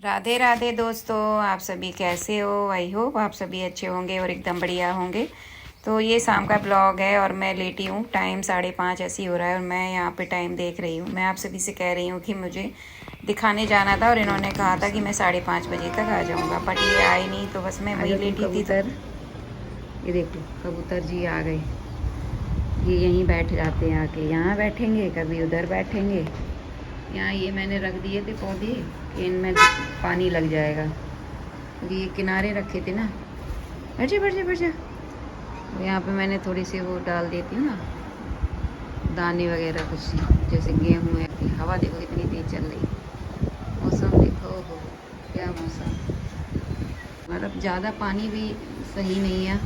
राधे राधे दोस्तों, आप सभी कैसे हो। आई होप आप सभी अच्छे होंगे और एकदम बढ़िया होंगे। तो ये शाम का ब्लॉग है और मैं लेटी हूँ। टाइम 5:30 ऐसे ही हो रहा है और मैं यहाँ पे टाइम देख रही हूँ। मैं आप सभी से कह रही हूँ कि मुझे दिखाने जाना था और इन्होंने कहा था कि मैं 5:30 बजे तक आ जाऊँगा, बट ये आए नहीं। तो बस मैं वही लेटी थी। तो ये देखो कबूतर जी आ गए। ये यहीं बैठ जाते हैं, आके यहाँ बैठेंगे, कभी उधर बैठेंगे। यहाँ ये मैंने रख दिए थे पौधे कि इनमें पानी लग जाएगा, क्योंकि ये किनारे रखे थे ना। बैठ जा बैठ जा बैठ जा। और यहाँ पे मैंने थोड़ी सी वो डाल देती हूँ ना, दाने वगैरह कुछ, जैसे गेहूँ है। हवा देखो कितनी तेज चल रही। मौसम देखो, हो क्या मौसम। मतलब ज़्यादा पानी भी सही नहीं है,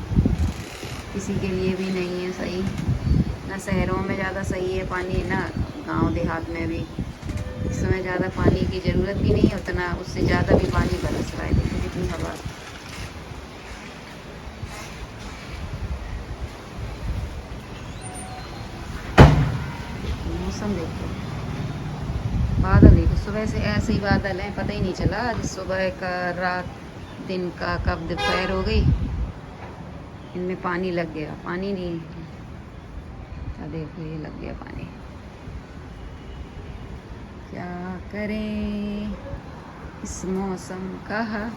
किसी के लिए भी नहीं है सही। ना शहरों में ज़्यादा सही है पानी, ना गांव देहात में भी। इस समय ज़्यादा पानी की ज़रूरत भी नहीं है उतना, उससे ज़्यादा भी पानी बरस रहा है। देखो कितनी हवा। मौसम देखो, बादल देखो, सुबह से ऐसे ही बादल हैं, पता ही नहीं चला आज सुबह का, रात दिन का, कब दोपहर हो गई। इनमें पानी लग गया, पानी नहीं। देखो ये लग गया पानी। क्या करें इस मौसम का।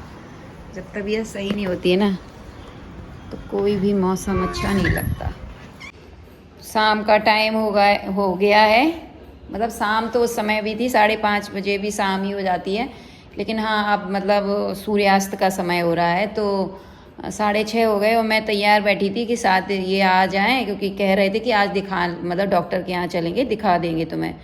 जब तबीयत सही नहीं होती है ना, तो कोई भी मौसम अच्छा नहीं लगता। शाम का टाइम हो गया है। मतलब शाम तो उस समय भी थी, 5:30 बजे भी शाम ही हो जाती है। लेकिन हाँ, अब मतलब सूर्यास्त का समय हो रहा है। तो 6:30 हो गए और मैं तैयार बैठी थी कि साथ ये आ जाएं, क्योंकि कह रहे थे कि आज दिखा, मतलब डॉक्टर के यहाँ चलेंगे, दिखा देंगे तुम्हें।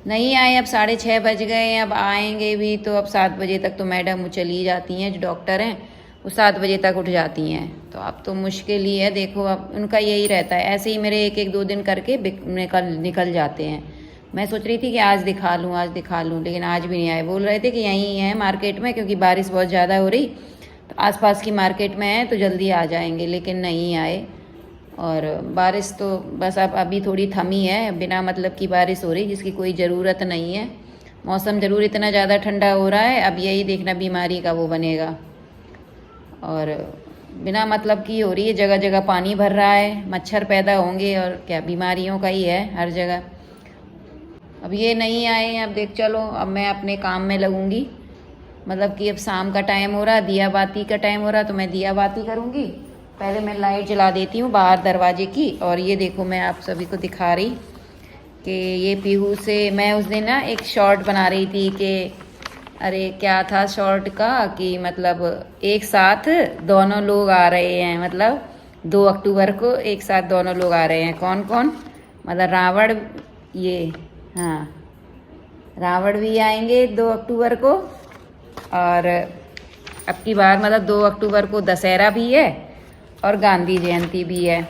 नहीं आए, अब 6:30 बज गए। अब आएंगे भी तो अब 7 बजे तक तो मैडम चली जाती हैं, जो डॉक्टर हैं वो 7 बजे तक उठ जाती हैं। तो अब तो मुश्किल ही है। देखो अब उनका यही रहता है, ऐसे ही मेरे एक एक दो दिन करके निकल जाते हैं। मैं सोच रही थी कि आज दिखा लूँ, आज दिखा लूँ, लेकिन आज भी नहीं आए। बोल रहे थे कि यहीं है मार्केट में, क्योंकि बारिश बहुत ज़्यादा हो रही, तो आसपास की मार्केट में है तो जल्दी आ जाएंगे, लेकिन नहीं आए। और बारिश तो बस अब अभी थोड़ी थमी है, बिना मतलब की बारिश हो रही, जिसकी कोई ज़रूरत नहीं है। मौसम ज़रूर इतना ज़्यादा ठंडा हो रहा है, अब यही देखना बीमारी का वो बनेगा। और बिना मतलब की हो रही है, जगह जगह पानी भर रहा है, मच्छर पैदा होंगे और क्या, बीमारियों का ही है हर जगह। अब ये नहीं आए, अब देख चलो, अब मैं अपने काम में लगूंगी। मतलब कि अब शाम का टाइम हो रहा, दिया बाती का टाइम हो रहा, तो मैं दिया बाती करूंगी। पहले मैं लाइट जला देती हूँ बाहर दरवाजे की। और ये देखो, मैं आप सभी को दिखा रही कि ये पीहू से मैं उस दिन ना एक शॉर्ट बना रही थी कि, अरे क्या था शॉर्ट का, कि मतलब एक साथ दोनों लोग आ रहे हैं, मतलब 2 अक्टूबर को एक साथ दोनों लोग आ रहे हैं। कौन कौन, मतलब रावण, ये हाँ, रावण भी आएंगे 2 अक्टूबर को। और अब की बार मतलब 2 अक्टूबर को दशहरा भी है और गांधी जयंती भी है,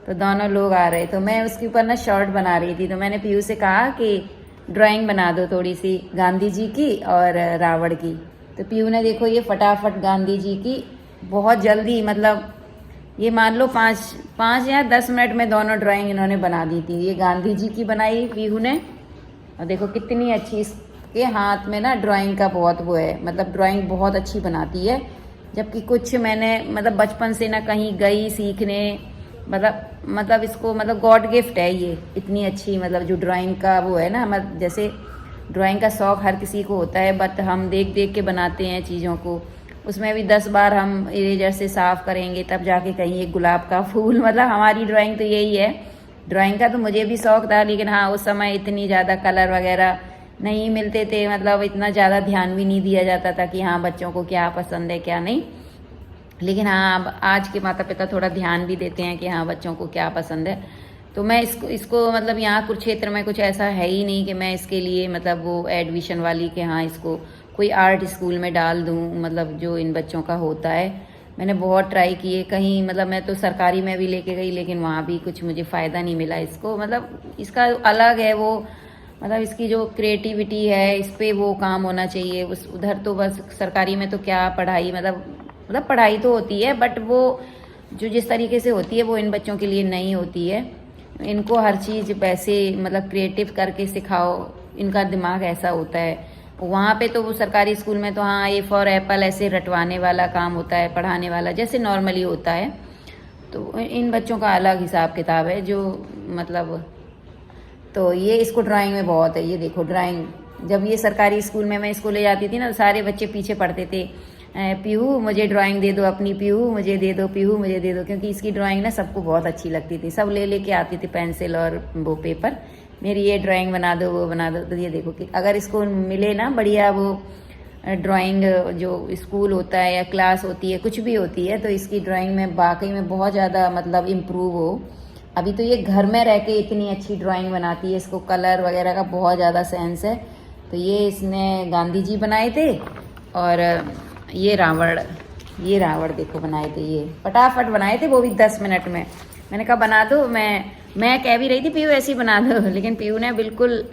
तो दोनों लोग आ रहे। तो मैं उसके ऊपर ना शॉर्ट बना रही थी, तो मैंने पीयू से कहा कि ड्राइंग बना दो थोड़ी सी गांधी जी की और रावण की। तो पीयू ने देखो ये फटाफट गांधी जी की, बहुत जल्दी, मतलब ये मान लो 5 या 10 मिनट में दोनों ड्राइंग इन्होंने बना दी थी। ये गांधी जी की बनाई पीहू ने, और देखो कितनी अच्छी, इसके हाथ में ना ड्राइंग का बहुत वो है, मतलब ड्राइंग बहुत अच्छी बनाती है। जबकि कुछ मैंने मतलब बचपन से ना कहीं गई सीखने, मतलब इसको मतलब गॉड गिफ्ट है ये, इतनी अच्छी, मतलब जो ड्राइंग का वो है ना, मतलब जैसे ड्राइंग का शौक हर किसी को होता है, बट हम देख देख के बनाते हैं चीज़ों को। उसमें भी 10 बार हम इरेजर से साफ करेंगे तब जाके कहीं एक गुलाब का फूल, मतलब हमारी ड्राइंग तो यही है। ड्राइंग का तो मुझे भी शौक था, लेकिन हाँ उस समय इतनी ज़्यादा कलर वगैरह नहीं मिलते थे, मतलब इतना ज़्यादा ध्यान भी नहीं दिया जाता था कि हाँ बच्चों को क्या पसंद है क्या नहीं। लेकिन हाँ अब आज के माता पिता थोड़ा ध्यान भी देते हैं कि हाँ बच्चों को क्या पसंद है। तो मैं इसको मतलब यहाँ कुरुक्षेत्र में कुछ ऐसा है ही नहीं कि मैं इसके लिए मतलब वो एडमिशन वाली कि हाँ इसको कोई आर्ट स्कूल में डाल दूँ, मतलब जो इन बच्चों का होता है। मैंने बहुत ट्राई किए कहीं, मतलब मैं तो सरकारी में भी लेके गई, लेकिन वहाँ भी कुछ मुझे फ़ायदा नहीं मिला इसको। मतलब इसका अलग है वो, मतलब इसकी जो क्रिएटिविटी है इस पे वो काम होना चाहिए। उस उधर तो बस सरकारी में तो क्या पढ़ाई, मतलब पढ़ाई तो होती है, बट वो जो जिस तरीके से होती है वो इन बच्चों के लिए नहीं होती है। इनको हर चीज़ वैसे मतलब क्रिएटिव करके सिखाओ, इनका दिमाग ऐसा होता है। वहाँ पे तो वो सरकारी स्कूल में तो हाँ ए फॉर एप्पल ऐसे रटवाने वाला काम होता है, पढ़ाने वाला जैसे नॉर्मली होता है। तो इन बच्चों का अलग हिसाब किताब है जो मतलब, तो ये इसको ड्राइंग में बहुत है। ये देखो ड्राइंग, जब ये सरकारी स्कूल में मैं इसको ले जाती थी ना, तो सारे बच्चे पीछे पढ़ते थे, पीहू मुझे ड्राइंग दे दो अपनी, पीहू मुझे दे दो, पीहू मुझे दे दो, क्योंकि इसकी ड्राइंग ना सबको बहुत अच्छी लगती थी। सब ले लेके आती थी पेंसिल और वो पेपर, मेरी ये ड्राइंग बना दो, वो बना दो। तो ये देखो कि अगर इसको मिले ना बढ़िया वो ड्राइंग, जो स्कूल होता है या क्लास होती है, कुछ भी होती है, तो इसकी ड्राइंग में वाकई में बहुत ज़्यादा मतलब इम्प्रूव हो। अभी तो ये घर में रह के इतनी अच्छी ड्राइंग बनाती है, इसको कलर वगैरह का बहुत ज़्यादा सेंस है। तो ये इसने गांधी जी बनाए थे, और ये रावण देखो बनाए थे, ये फटाफट बनाए थे, वो भी 10 मिनट में। मैंने कहा बना दो, मैं कह भी रही थी पीयू ऐसी बना दो, लेकिन पीयू ने बिल्कुल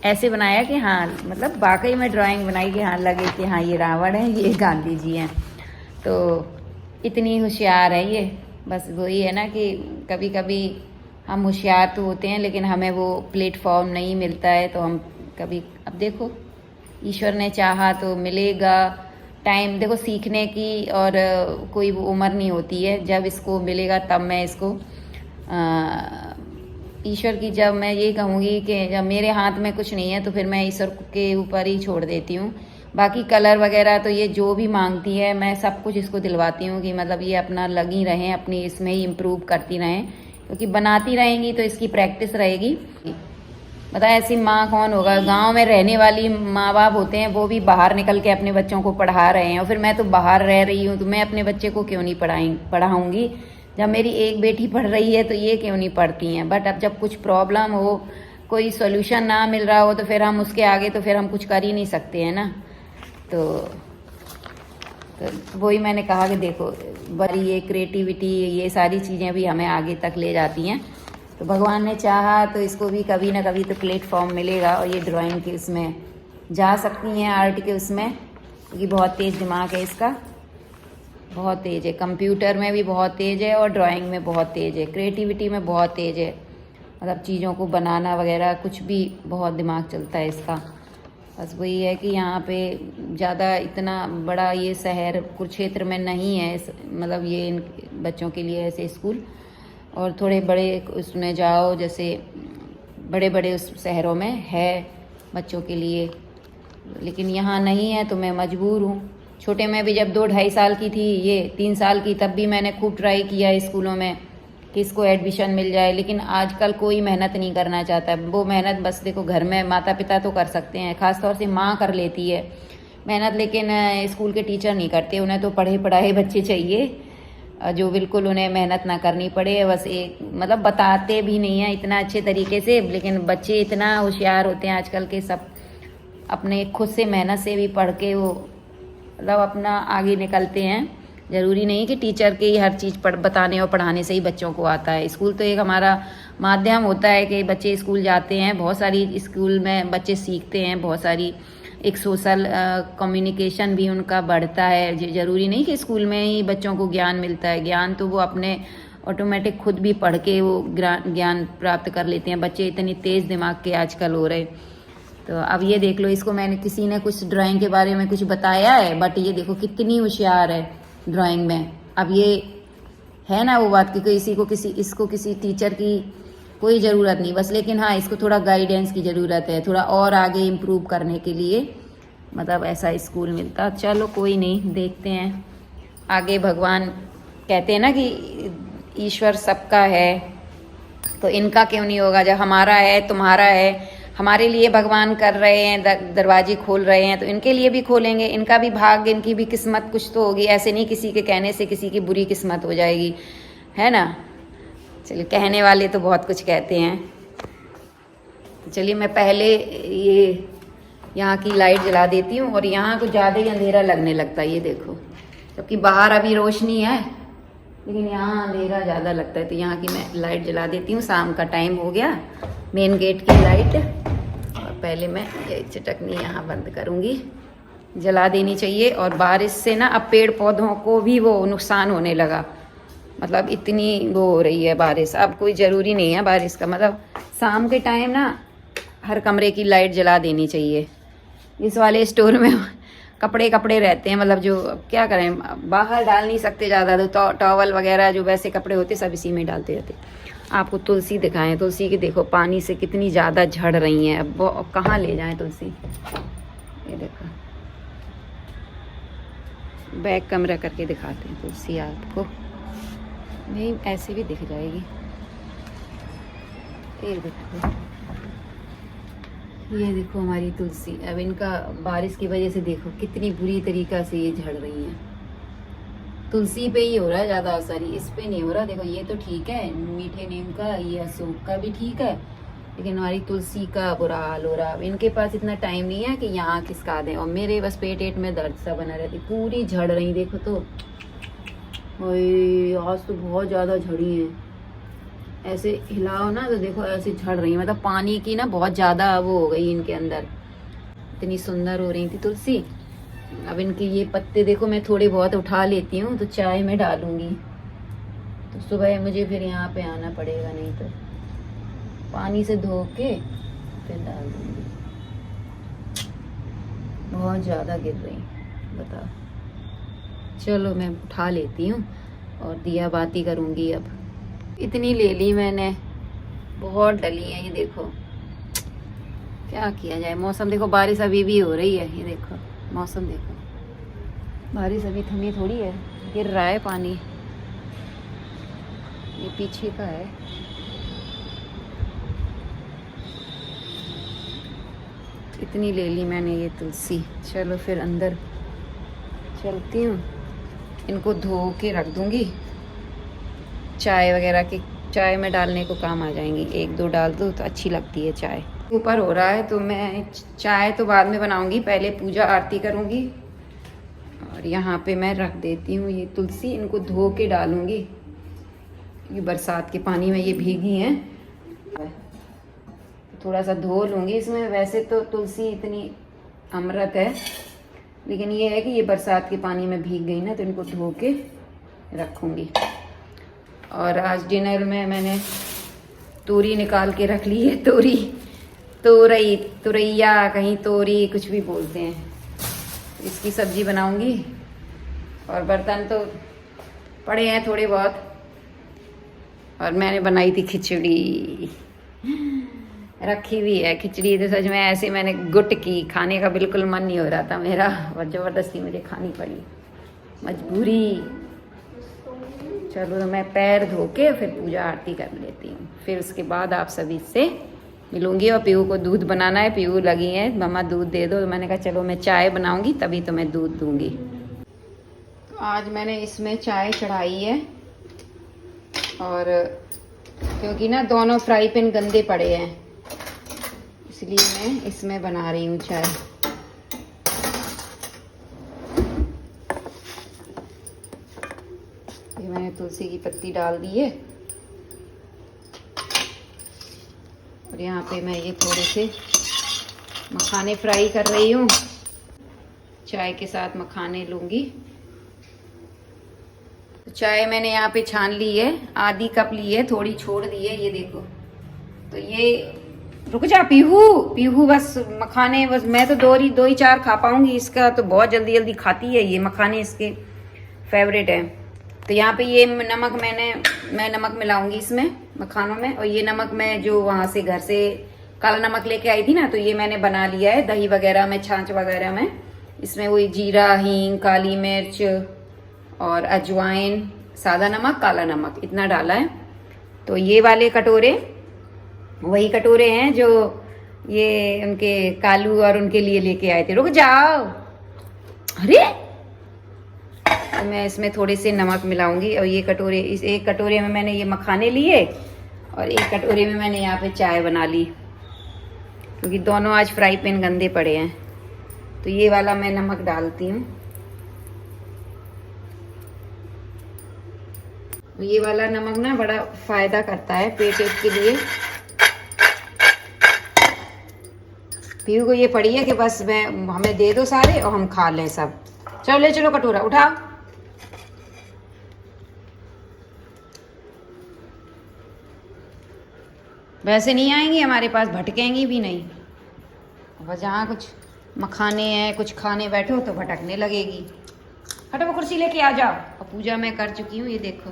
ऐसे बनाया कि हाँ मतलब वाकई में ड्राइंग बनाई कि हाँ लगे कि हाँ ये रावण है, ये गांधी जी हैं। तो इतनी होशियार है ये। बस वही है ना कि कभी कभी हम होशियार तो होते हैं, लेकिन हमें वो प्लेटफॉर्म नहीं मिलता है, तो हम कभी, अब देखो ईश्वर ने चाहा तो मिलेगा। टाइम देखो सीखने की और कोई वो उम्र नहीं होती है, जब इसको मिलेगा तब मैं इसको ईश्वर की, जब मैं ये कहूँगी कि जब मेरे हाथ में कुछ नहीं है तो फिर मैं ईश्वर के ऊपर ही छोड़ देती हूँ। बाकी कलर वगैरह तो ये जो भी मांगती है मैं सब कुछ इसको दिलवाती हूँ कि मतलब ये अपना लगी रहें, अपनी इसमें ही इम्प्रूव करती रहें, क्योंकि बनाती रहेंगी तो इसकी प्रैक्टिस रहेगी। बता ऐसी माँ कौन होगा, गांव में रहने वाली माँ बाप होते हैं वो भी बाहर निकल के अपने बच्चों को पढ़ा रहे हैं, और फिर मैं तो बाहर रह रही हूँ, तो मैं अपने बच्चे को क्यों नहीं पढ़ाऊँगी। जब मेरी एक बेटी पढ़ रही है तो ये क्यों नहीं पढ़ती हैं। बट अब जब कुछ प्रॉब्लम हो, कोई सोल्यूशन ना मिल रहा हो, तो फिर हम उसके आगे तो फिर हम कुछ कर ही नहीं सकते हैं ना। तो वही मैंने कहा कि देखो बड़ी ये क्रिएटिविटी, ये सारी चीज़ें भी हमें आगे तक ले जाती हैं। तो भगवान ने चाहा तो इसको भी कभी ना कभी तो प्लेटफॉर्म मिलेगा, और ये ड्राइंग के उसमें जा सकती हैं, आर्ट के उसमें, क्योंकि बहुत तेज़ दिमाग है इसका, बहुत तेज़ है। कंप्यूटर में भी बहुत तेज़ है और ड्राइंग में बहुत तेज़ है, क्रिएटिविटी में बहुत तेज़ है, मतलब चीज़ों को बनाना वगैरह कुछ भी बहुत दिमाग चलता है इसका। बस वही है कि यहाँ पे ज़्यादा इतना बड़ा ये शहर कुरुक्षेत्र में नहीं है, मतलब ये इन बच्चों के लिए ऐसे स्कूल, और थोड़े बड़े उसमें जाओ, जैसे बड़े बड़े उस शहरों में है बच्चों के लिए, लेकिन यहाँ नहीं है तो मैं मजबूर हूँ। छोटे में भी जब 2-2.5 साल की थी, ये 3 साल की, तब भी मैंने खूब ट्राई किया स्कूलों में कि इसको एडमिशन मिल जाए, लेकिन आजकल कोई मेहनत नहीं करना चाहता। वो मेहनत बस देखो घर में माता पिता तो कर सकते हैं, ख़ासतौर से माँ कर लेती है मेहनत, लेकिन स्कूल के टीचर नहीं करते। उन्हें तो पढ़े पढ़ाए बच्चे चाहिए जो बिल्कुल उन्हें मेहनत ना करनी पड़े, बस एक मतलब बताते भी नहीं हैं इतना अच्छे तरीके से, लेकिन बच्चे इतना होशियार होते हैं आजकल के, सब अपने खुद से मेहनत से भी पढ़ के वो मतलब अपना आगे निकलते हैं। ज़रूरी नहीं कि टीचर के ही हर चीज़ बताने और पढ़ाने से ही बच्चों को आता है। स्कूल तो एक हमारा माध्यम होता है कि बच्चे स्कूल जाते हैं, बहुत सारी स्कूल में बच्चे सीखते हैं, बहुत सारी एक सोशल कम्युनिकेशन भी उनका बढ़ता है। ज़रूरी नहीं कि स्कूल में ही बच्चों को ज्ञान मिलता है, ज्ञान तो वो अपने ऑटोमेटिक खुद भी पढ़ के वो ज्ञान प्राप्त कर लेते हैं। बच्चे इतनी तेज़ दिमाग के आजकल हो रहे। तो अब ये देख लो, इसको मैंने किसी ने कुछ ड्राइंग के बारे में कुछ बताया है, बट ये देखो कितनी होशियार है ड्राइंग में। अब ये है ना वो बात कि इसको किसी टीचर की कोई ज़रूरत नहीं बस, लेकिन हाँ इसको थोड़ा गाइडेंस की ज़रूरत है, थोड़ा और आगे इम्प्रूव करने के लिए, मतलब ऐसा स्कूल मिलता। चलो कोई नहीं, देखते हैं आगे। भगवान कहते हैं ना कि ईश्वर सबका है, तो इनका क्यों नहीं होगा। जब हमारा है, तुम्हारा है, हमारे लिए भगवान कर रहे हैं, दरवाजे खोल रहे हैं, तो इनके लिए भी खोलेंगे। इनका भी भाग्य, इनकी भी किस्मत कुछ तो होगी। ऐसे नहीं किसी के कहने से किसी की बुरी किस्मत हो जाएगी, है ना। चलिए, कहने वाले तो बहुत कुछ कहते हैं। चलिए मैं पहले ये यहाँ की लाइट जला देती हूँ, और यहाँ कुछ ज़्यादा ही अंधेरा लगने लगता है, ये देखो, जबकि बाहर अभी रोशनी है लेकिन यहाँ अंधेरा ज़्यादा लगता है। तो यहाँ की मैं लाइट जला देती हूँ, शाम का टाइम हो गया, मेन गेट की लाइट। और पहले मैं ये चटकनी यहाँ बंद करूँगी, जला देनी चाहिए। और बारिश से ना अब पेड़ पौधों को भी वो नुकसान होने लगा, मतलब इतनी वो हो रही है बारिश। अब कोई ज़रूरी नहीं है बारिश का, मतलब शाम के टाइम ना हर कमरे की लाइट जला देनी चाहिए, इस वाले स्टोर में कपड़े कपड़े रहते हैं, मतलब जो अब क्या करें, बाहर डाल नहीं सकते ज़्यादा, तो टॉवल वगैरह जो वैसे कपड़े होते सब इसी में डालते रहते। आपको तुलसी दिखाएं, तुलसी की देखो पानी से कितनी ज़्यादा झड़ रही हैं। अब वो कहाँ ले जाएं तुलसी, ये देखो बैक कमरा करके दिखाते हैं तुलसी आपको, नहीं ऐसे भी दिख जाएगी। ये देखो हमारी तुलसी, अब इनका बारिश की वजह से देखो कितनी बुरी तरीक़ा से ये झड़ रही है। तुलसी पे ही हो रहा है ज़्यादा असर, इस पे नहीं हो रहा। देखो ये तो ठीक है, मीठे नीम का, ये अशोक का भी ठीक है, लेकिन हमारी तुलसी का बुरा हाल हो रहा है। अब इनके पास इतना टाइम नहीं है कि यहाँ किसका दें, और मेरे बस पेट में दर्द सा बना रहती, पूरी झड़ रही। देखो तो आज तो बहुत ज़्यादा झड़ी हैं, ऐसे हिलाओ ना तो देखो ऐसे झड़ रही, मतलब पानी की ना बहुत ज़्यादा वो हो गई इनके अंदर। इतनी सुंदर हो रही थी तुलसी। अब इनके ये पत्ते देखो मैं थोड़े बहुत उठा लेती हूँ तो चाय में डालूंगी, तो सुबह मुझे फिर यहाँ पे आना पड़ेगा, नहीं तो पानी से धो के फिर डाल दूंगी। बहुत ज़्यादा गिर रही, बताओ। चलो मैं उठा लेती हूँ और दिया बाती करूँगी। अब इतनी ले ली मैंने, बहुत डली है। ये देखो क्या किया जाए, मौसम देखो, बारिश अभी भी हो रही है। ये देखो मौसम देखो, बारिश अभी थमी थोड़ी है, गिर रहा है पानी। ये पीछे का है। इतनी ले ली मैंने ये तुलसी। चलो फिर अंदर चलती हूँ, इनको धो के रख दूँगी, चाय वगैरह के चाय में डालने को काम आ जाएंगी। एक दो डाल दो तो अच्छी लगती है चाय। ऊपर हो रहा है तो मैं चाय तो बाद में बनाऊंगी, पहले पूजा आरती करूंगी। और यहाँ पे मैं रख देती हूँ ये तुलसी, इनको धो के डालूंगी। ये बरसात के पानी में ये भीगी हैं, थोड़ा सा धो लूँगी इसमें। वैसे तो तुलसी इतनी अमृत है, लेकिन ये है कि ये बरसात के पानी में भीग गई ना, तो इनको धो के रखूँगी। और आज डिनर में मैंने तोरी निकाल के रख ली है, तुरैया, कहीं तोरी कुछ भी बोलते हैं। इसकी सब्जी बनाऊंगी। और बर्तन तो पड़े हैं थोड़े बहुत, और मैंने बनाई थी खिचड़ी, रखी हुई है खिचड़ी। तो सच में ऐसे मैंने गुट की, खाने का बिल्कुल मन नहीं हो रहा था मेरा, और ज़बरदस्ती मुझे खानी पड़ी, मजबूरी। चलो तो मैं पैर धो के फिर पूजा आरती कर लेती हूँ, फिर उसके बाद आप सभी से मिलूंगी। और पीहू को दूध बनाना है, पीहू लगी है मम्मा दूध दे दो, तो मैंने कहा चलो मैं चाय बनाऊंगी तभी तो मैं दूध दूंगी। तो आज मैंने इसमें चाय चढ़ाई है, और क्योंकि ना दोनों फ्राई पैन गंदे पड़े हैं, इसलिए मैं इसमें बना रही हूँ चाय। ये मैंने तुलसी की पत्ती डाल दी है, और यहाँ पे मैं ये थोड़े से मखाने फ्राई कर रही हूँ। चाय के साथ मखाने लूँगी। तो चाय मैंने यहाँ पे छान ली है, आधी कप ली है, थोड़ी छोड़ दी है, ये देखो। तो ये रुक जा पीहू बस मखाने, बस मैं तो दो ही चार खा पाऊंगी, इसका तो बहुत जल्दी जल्दी खाती है ये मखाने, इसके फेवरेट है। तो यहाँ पे ये नमक मैं नमक मिलाऊंगी इसमें मखानों में। और ये नमक मैं जो वहाँ से घर से काला नमक लेके आई थी ना, तो ये मैंने बना लिया है दही वगैरह में, छाछ वगैरह में। इसमें वही जीरा, हींग, काली मिर्च और अजवाइन, सादा नमक, काला नमक, इतना डाला है। तो ये वाले कटोरे वही कटोरे हैं जो ये उनके कालू और उनके लिए लेके आए थे। रुक जाओ, अरे तो मैं इसमें थोड़े से नमक मिलाऊंगी। और ये कटोरे, इस एक कटोरे में मैंने ये मखाने लिए, और एक कटोरे में मैंने यहाँ पे चाय बना ली, क्योंकि दोनों आज फ्राई पैन गंदे पड़े हैं। तो ये वाला मैं नमक डालती हूँ। ये वाला नमक ना बड़ा फायदा करता है पेट के लिए। पीहू को ये पड़ी है कि बस हमें दे दो सारे और हम खा लें सब। चलो ले चलो कटोरा उठाओ। वैसे नहीं आएंगी हमारे पास, भटकेंगी भी नहीं, बस जहाँ कुछ मखाने हैं, कुछ खाने बैठो तो भटकने लगेगी। हटो, वो कुर्सी लेके आ जाओ। और पूजा मैं कर चुकी हूँ, ये देखो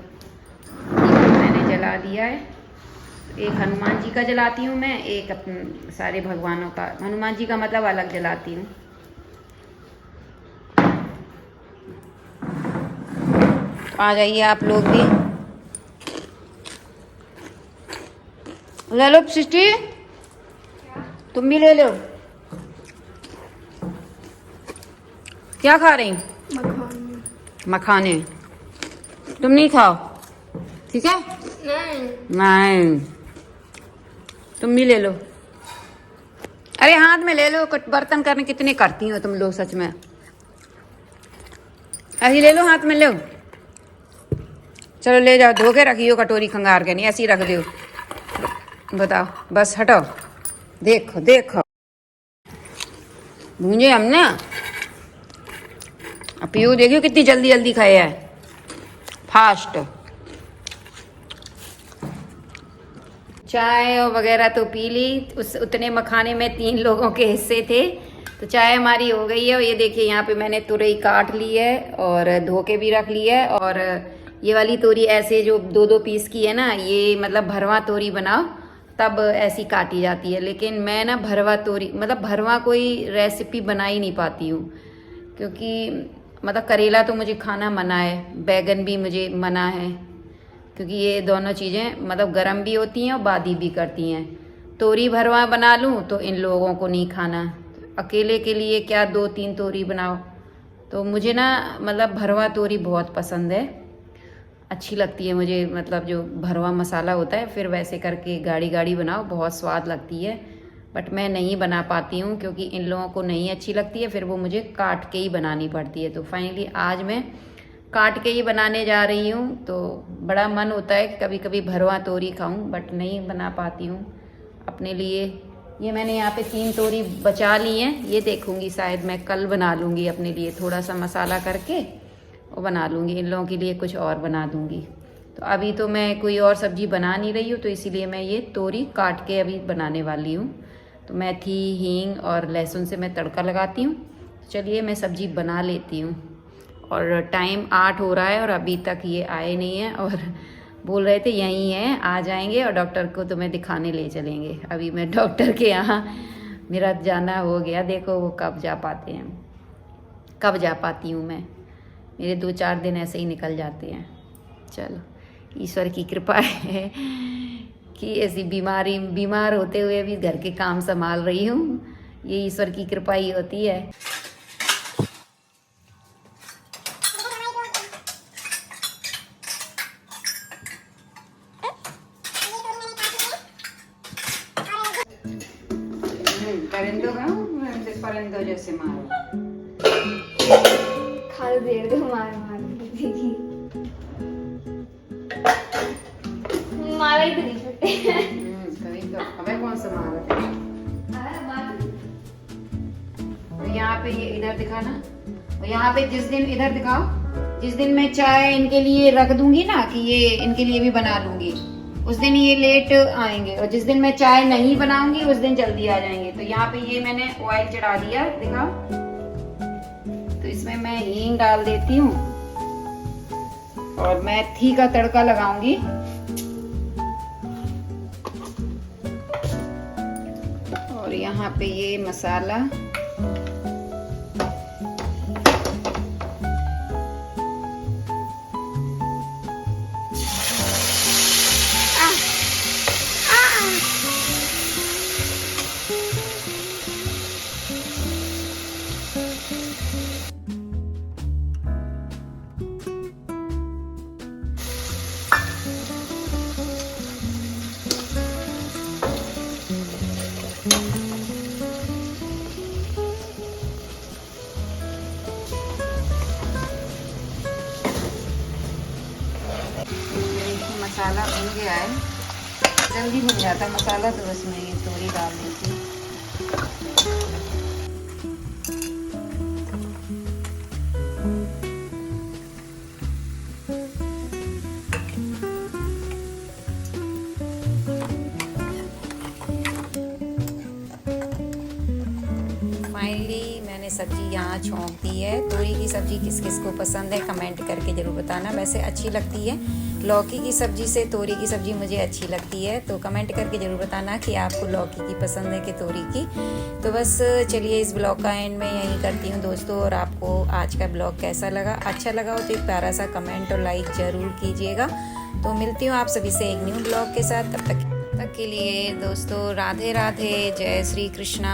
मैंने जला दिया है। एक हनुमान जी का जलाती हूँ मैं, एक अपने सारे भगवानों का। हनुमान जी का मतलब अलग जलाती हूँ। आ जाइए आप लोग भी, ले लो सृष्टि, तुम भी ले लो। क्या खा रही? मखाने। तुम नहीं खाओ, ठीक है? नहीं, तुम भी ले लो। अरे हाथ में ले लो, बर्तन करने कितने करती हो तुम लोग सच में। ऐसी ले लो, हाथ में लो। चलो ले जाओ, धो के रखियो कटोरी खंगार के, नहीं ऐसी रख दो। बताओ, बस हटो। देखो देखो, भूंजे हमने। अब पीयू देखियो कितनी जल्दी जल्दी खाया है, फास्ट। चाय वगैरह तो पी ली। उतने मखाने में 3 लोगों के हिस्से थे, तो चाय हमारी हो गई है। और ये देखिए यहाँ पे मैंने तुरई काट ली है और धो के भी रख ली है। और ये वाली तोरी ऐसे जो 2-2 पीस की है ना, ये मतलब भरवा तोरी बनाओ तब ऐसी काटी जाती है। लेकिन मैं ना भरवा तोरी मतलब भरवा कोई रेसिपी बना ही नहीं पाती हूँ, क्योंकि मतलब करेला तो मुझे खाना मना है, बैगन भी मुझे मना है, क्योंकि ये दोनों चीज़ें मतलब गर्म भी होती हैं और बादी भी करती हैं। तोरी भरवा बना लूँ तो इन लोगों को नहीं खाना, अकेले के लिए क्या 2-3 तोरी बनाओ। तो मुझे ना मतलब भरवा तोरी बहुत पसंद है, अच्छी लगती है मुझे। मतलब जो भरवा मसाला होता है, फिर वैसे करके गाढ़ी गाढ़ी बनाओ, बहुत स्वाद लगती है। बट मैं नहीं बना पाती हूँ क्योंकि इन लोगों को नहीं अच्छी लगती है, फिर वो मुझे काट के ही बनानी पड़ती है। तो फाइनली आज मैं काट के ही बनाने जा रही हूँ। तो बड़ा मन होता है कि कभी कभी भरवा तोरी खाऊं, बट नहीं बना पाती हूँ अपने लिए। ये मैंने यहाँ पे 3 तोरी बचा ली हैं, ये देखूँगी शायद मैं कल बना लूँगी अपने लिए, थोड़ा सा मसाला करके वो बना लूँगी। इन लोगों के लिए कुछ और बना दूँगी। तो अभी तो मैं कोई और सब्ज़ी बना नहीं रही हूँ, तो इसीलिए मैं ये तोरी काट के अभी बनाने वाली हूँ। तो मेथी, हींग और लहसुन से मैं तड़का लगाती हूँ। चलिए मैं सब्ज़ी बना लेती हूँ। और टाइम 8 हो रहा है और अभी तक ये आए नहीं हैं, और बोल रहे थे यहीं हैं, आ जाएंगे और डॉक्टर को तुम्हें दिखाने ले चलेंगे। अभी मैं डॉक्टर के यहाँ मेरा जाना हो गया, देखो वो कब जा पाते हैं, कब जा पाती हूँ मैं। मेरे 2-4 दिन ऐसे ही निकल जाते हैं। चलो, ईश्वर की कृपा है कि ऐसी बीमार होते हुए भी घर के काम संभाल रही हूँ, ये ईश्वर की कृपा ही होती है। परिंदों जैसे मारो, खाल देर दो, मार देगी। मारा ही तो नहीं सकते। कभी तो हमें कौन सा मारा है। तो यहाँ पे ये इधर दिखाना, और यहाँ पे जिस दिन इधर दिखाओ, जिस दिन मैं चाय इनके लिए रख दूंगी ना कि ये इनके लिए भी बना लूंगी, उस दिन ये लेट आएंगे। और जिस दिन मैं चाय नहीं बनाऊंगी उस दिन जल्दी आ जाएंगे। तो यहाँ पे ये मैंने ऑयल चढ़ा दिया, दिखाओ। तो इसमें मैं हींग डाल देती हूँ और मेथी का तड़का लगाऊंगी। और यहाँ पे ये मसाला, मसाला भुन गया है, जल्दी भुन जाता मसाला, तो बस मैं ये तोरी डाल देती हूँ। फाइनली सब्जी यहाँ छोंक दी है। तोरी की सब्जी किस किस को पसंद है कमेंट करके ज़रूर बताना। वैसे अच्छी लगती है, लौकी की सब्जी से तोरी की सब्जी मुझे अच्छी लगती है, तो कमेंट करके ज़रूर बताना कि आपको लौकी की पसंद है कि तोरी की। तो बस चलिए इस ब्लॉग का एंड में यही करती हूँ दोस्तों। और आपको आज का ब्लॉग कैसा लगा, अच्छा लगा हो तो एक प्यारा सा कमेंट और लाइक ज़रूर कीजिएगा। तो मिलती हूँ आप सभी से एक न्यू ब्लॉग के साथ। तब तक के लिए दोस्तों राधे राधे, जय श्री कृष्णा।